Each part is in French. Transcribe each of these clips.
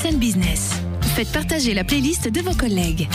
Myson Business. Faites partager la playlist de vos collègues.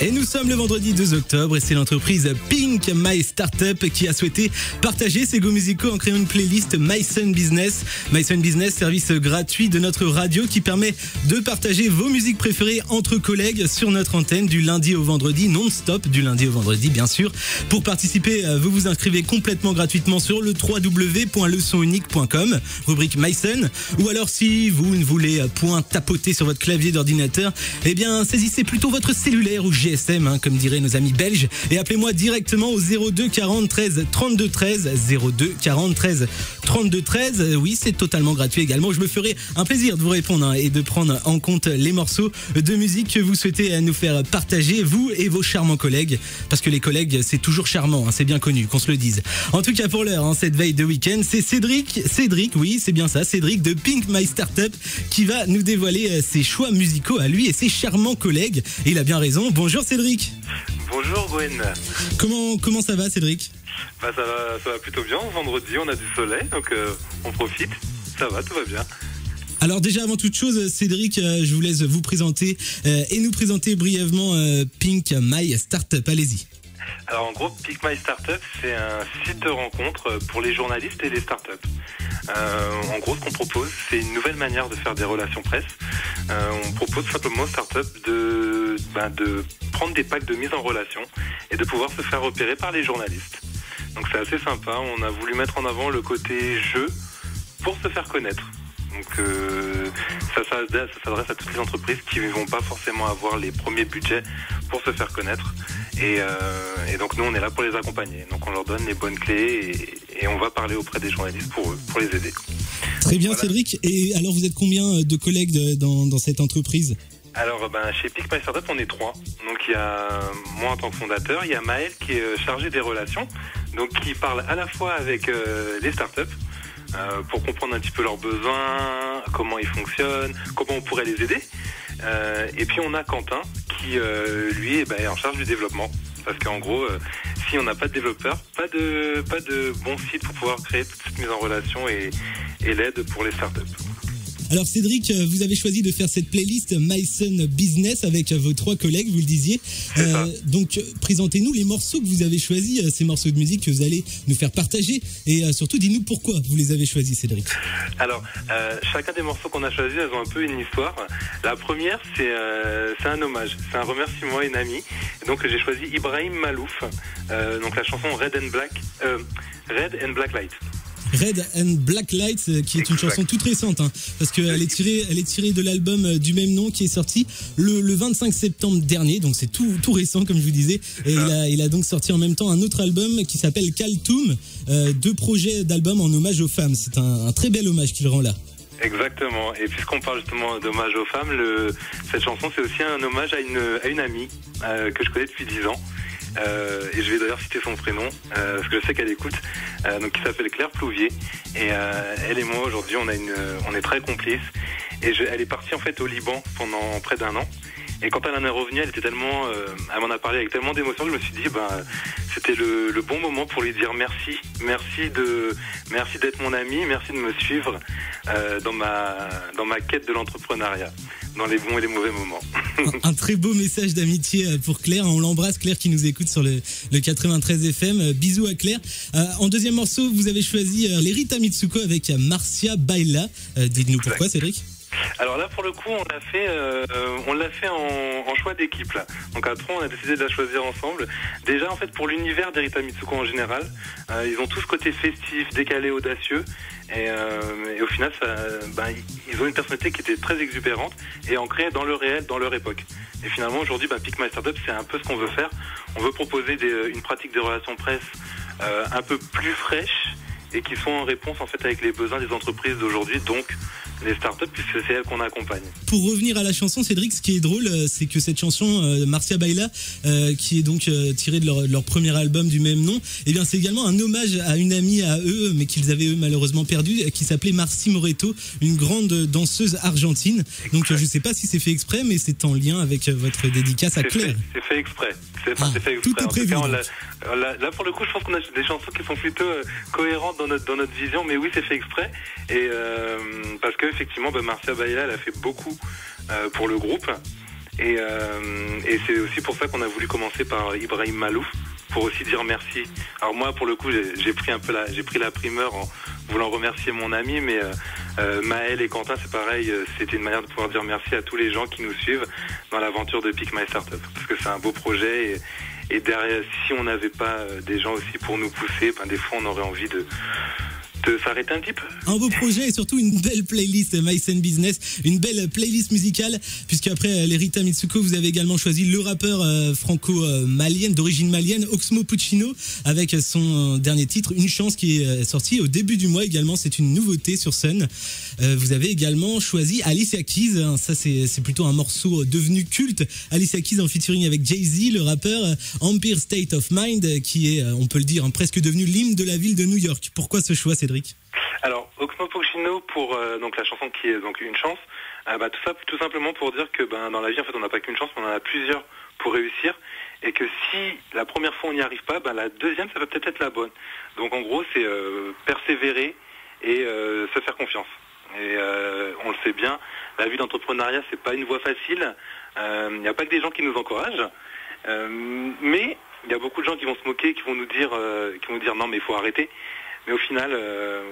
Et nous sommes le vendredi 2 octobre et c'est l'entreprise Pink My Startup qui a souhaité partager ses goûts musicaux en créant une playlist Myson Business. Myson Business, service gratuit de notre radio qui permet de partager vos musiques préférées entre collègues sur notre antenne du lundi au vendredi, non-stop du lundi au vendredi bien sûr. Pour participer, vous vous inscrivez complètement gratuitement sur le www.lesonunique.com, rubrique Myson. Ou alors si vous ne voulez point tapoter sur votre clavier d'ordinateur, eh bien saisissez plutôt votre cellulaire ou GSM, comme diraient nos amis belges, et appelez-moi directement au 02 40 13 32 13, 02 40 13 32 13. Oui, c'est totalement gratuit également. Je me ferai un plaisir de vous répondre et de prendre en compte les morceaux de musique que vous souhaitez nous faire partager, vous et vos charmants collègues, parce que les collègues, c'est toujours charmant, c'est bien connu, qu'on se le dise. En tout cas, pour l'heure, cette veille de week-end, c'est Cédric, oui, c'est bien ça, Cédric de Pink My Startup, qui va nous dévoiler ses choix musicaux à lui et ses charmants collègues. Et il a bien raison. Bonjour Cédric. Bonjour Gwen. Comment ça va Cédric? Ça va plutôt bien. Vendredi, on a du soleil, donc on profite. Ça va, tout va bien. Alors déjà avant toute chose, Cédric, je vous laisse vous présenter et nous présenter brièvement Pink My Startup. Allez-y. Alors en gros, Pink My Startup, c'est un site de rencontre pour les journalistes et les startups. En gros, ce qu'on propose, c'est une nouvelle manière de faire des relations presse. On propose simplement aux startups de prendre des packs de mise en relation et de pouvoir se faire repérer par les journalistes. Donc c'est assez sympa. On a voulu mettre en avant le côté jeu pour se faire connaître. Donc ça s'adresse à toutes les entreprises qui ne vont pas forcément avoir les premiers budgets pour se faire connaître. Et donc nous on est là pour les accompagner. Donc on leur donne les bonnes clés et on va parler auprès des journalistes pour eux, pour les aider. Très bien, voilà. Cédric. Et alors vous êtes combien de collègues dans cette entreprise? Alors chez Pink My Startup on est 3. Donc il y a moi en tant que fondateur, il y a Maël qui est chargé des relations, donc qui parle à la fois avec les startups pour comprendre un petit peu leurs besoins, comment ils fonctionnent, comment on pourrait les aider. Et puis on a Quentin qui lui est en charge du développement. Parce qu'en gros, si on n'a pas de développeurs, pas de bon site pour pouvoir créer toute cette mise en relation et l'aide pour les startups. Alors Cédric, vous avez choisi de faire cette playlist Myson Business avec vos 3 collègues, vous le disiez. Donc présentez-nous les morceaux que vous avez choisis, ces morceaux de musique que vous allez nous faire partager. Et surtout, dites-nous pourquoi vous les avez choisis, Cédric. Alors, chacun des morceaux qu'on a choisis, elles ont un peu une histoire. La première, c'est un hommage, c'est un remerciement à une amie. Donc j'ai choisi Ibrahim Malouf, donc la chanson Red and Black Light. Red and Black Light, qui est une chanson toute récente, parce qu'elle est tirée de l'album du même nom qui est sorti le 25 septembre dernier, donc c'est tout récent comme je vous disais. Et il a donc sorti en même temps un autre album qui s'appelle Kaltoum, 2 projets d'albums en hommage aux femmes. C'est un très bel hommage qu'il rend là. Exactement. Et puisqu'on parle justement d'hommage aux femmes, cette chanson c'est aussi un hommage à une amie que je connais depuis 10 ans. Et je vais d'ailleurs citer son prénom parce que je sais qu'elle écoute, donc qui s'appelle Claire Plouvier, et elle et moi aujourd'hui on est très complices, et elle est partie en fait au Liban pendant près d'1 an, et quand elle en est revenue, elle m'en a parlé avec tellement d'émotion que je me suis dit c'était le bon moment pour lui dire merci d'être mon ami, merci de me suivre dans ma quête de l'entrepreneuriat, dans les bons et les mauvais moments. Un très beau message d'amitié pour Claire. On l'embrasse, Claire, qui nous écoute sur le 93 FM. Bisous à Claire. En deuxième morceau, vous avez choisi les Rita Mitsuko avec Marcia Baila. Dites-nous pourquoi, Cédric. Alors là, pour le coup, on l'a fait en choix d'équipe là. Donc à 3, on a décidé de la choisir ensemble. Déjà, en fait, pour l'univers des Rita Mitsuko en général, ils ont tous ce côté festif, décalé, audacieux. Et au final, ils ont une personnalité qui était très exubérante et ancrée dans le réel, dans leur époque. Et finalement, aujourd'hui, Pink My Startup, c'est un peu ce qu'on veut faire. On veut proposer une pratique de relations presse un peu plus fraîche et qui sont en réponse en fait avec les besoins des entreprises d'aujourd'hui, donc les startups, puisque c'est elles qu'on accompagne. Pour revenir à la chanson, Cédric, ce qui est drôle, c'est que cette chanson, Marcia Baila, qui est donc tirée de leur premier album du même nom, eh bien c'est également un hommage à une amie à eux, mais qu'ils avaient eux malheureusement perdue, qui s'appelait Marcy Moreto, une grande danseuse argentine. Donc je sais pas si c'est fait exprès, mais c'est en lien avec votre dédicace à Claire. C'est fait exprès. C'est fait exprès. Tout est prévu. Là pour le coup, je pense qu'on a des chansons qui sont plutôt cohérentes dans notre vision, mais oui, c'est fait exprès. Et parce que effectivement, Marcia Baila, elle a fait beaucoup pour le groupe. Et c'est aussi pour ça qu'on a voulu commencer par Ibrahim Malouf, pour aussi dire merci. Alors moi, pour le coup, j'ai pris la primeur en voulant remercier mon ami, mais Maël et Quentin, c'est pareil. C'était une manière de pouvoir dire merci à tous les gens qui nous suivent dans l'aventure de Pick My Startup, parce que c'est un beau projet. Et derrière, si on n'avait pas des gens aussi pour nous pousser, des fois, on aurait envie de s'arrêter un petit peu. Un beau projet et surtout une belle playlist Mycen Business, une belle playlist musicale, puisque après les Rita Mitsuko, vous avez également choisi le rappeur franco-malienne, d'origine malienne, Oxmo Puccino, avec son dernier titre, Une Chance, qui est sorti au début du mois également. C'est une nouveauté sur Sun. Vous avez également choisi Alicia Keys, ça c'est plutôt un morceau devenu culte. Alicia Keys en featuring avec Jay-Z, le rappeur, Empire State of Mind, qui est, on peut le dire, presque devenu l'hymne de la ville de New York. Pourquoi ce choix, Cédric ? Alors, Oxmo Puccino pour donc la chanson qui est donc Une Chance, tout simplement pour dire que dans la vie, en fait, on n'a pas qu'une chance, mais on en a plusieurs pour réussir, et que si la première fois on n'y arrive pas, la deuxième, ça va peut-être être la bonne. Donc en gros, c'est persévérer et se faire confiance. Et on le sait bien, la vie d'entrepreneuriat, c'est pas une voie facile. Il n'y a pas que des gens qui nous encouragent, mais il y a beaucoup de gens qui vont se moquer, qui vont nous dire non, mais il faut arrêter. Mais au final,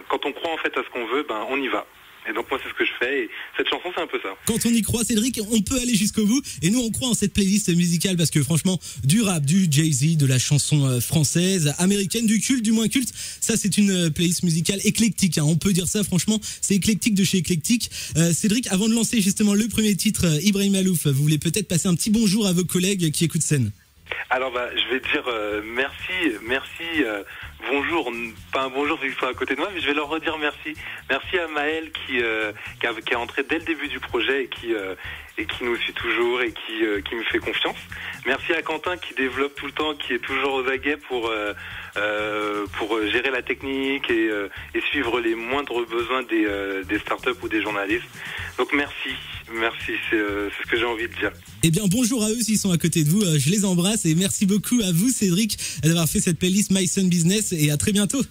quand on croit en fait à ce qu'on veut, on y va. Et donc moi c'est ce que je fais, et cette chanson c'est un peu ça. Quand on y croit, Cédric, on peut aller jusqu'au bout, et nous on croit en cette playlist musicale, parce que franchement, du rap, du Jay-Z, de la chanson française, américaine, du culte, du moins culte, ça c'est une playlist musicale éclectique, on peut dire ça, franchement, c'est éclectique de chez éclectique. Cédric, avant de lancer justement le premier titre, Ibrahim Malouf, vous voulez peut-être passer un petit bonjour à vos collègues qui écoutent Scène. Alors je vais dire merci, bonjour, pas un bonjour vu qu'ils sont à côté de moi, mais je vais leur redire merci. Merci à Maël qui est entré dès le début du projet et qui nous suit toujours et qui me fait confiance. Merci à Quentin qui développe tout le temps, qui est toujours aux aguets pour gérer la technique et suivre les moindres besoins des startups ou des journalistes. Donc merci, c'est ce que j'ai envie de dire. Eh bien bonjour à eux s'ils sont à côté de vous, je les embrasse et merci beaucoup à vous Cédric d'avoir fait cette playlist Mycen Business et à très bientôt.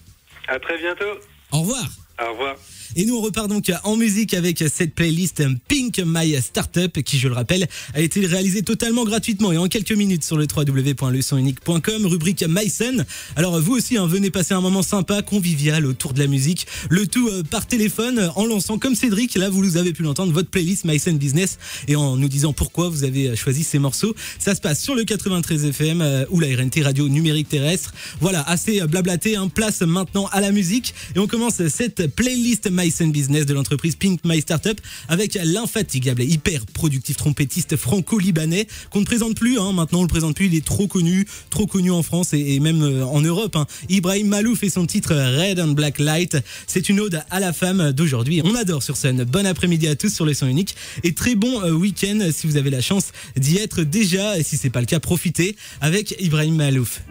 À très bientôt. Au revoir. Au revoir. Et nous on repart donc en musique avec cette playlist Pink My Startup qui, je le rappelle, a été réalisée totalement gratuitement et en quelques minutes sur le www.lesonunique.com, rubrique Mycen. Alors vous aussi, venez passer un moment sympa, convivial autour de la musique, le tout par téléphone en lançant comme Cédric, là vous avez pu l'entendre, votre playlist Mycen Business et en nous disant pourquoi vous avez choisi ces morceaux. Ça se passe sur le 93 FM ou la RNT Radio Numérique Terrestre. Voilà, assez blablaté, place maintenant à la musique et on commence cette playlist Mycen Business de l'entreprise Pink My Startup avec l'infatigable et hyper productif trompettiste franco-libanais qu'on ne présente plus, maintenant on le présente plus, il est trop connu en France et même en Europe. Ibrahim Malouf et son titre Red and Black Light, c'est une ode à la femme d'aujourd'hui. On adore sur scène. Bon après-midi à tous sur le son unique et très bon week-end si vous avez la chance d'y être déjà, et si c'est pas le cas, profitez avec Ibrahim Malouf.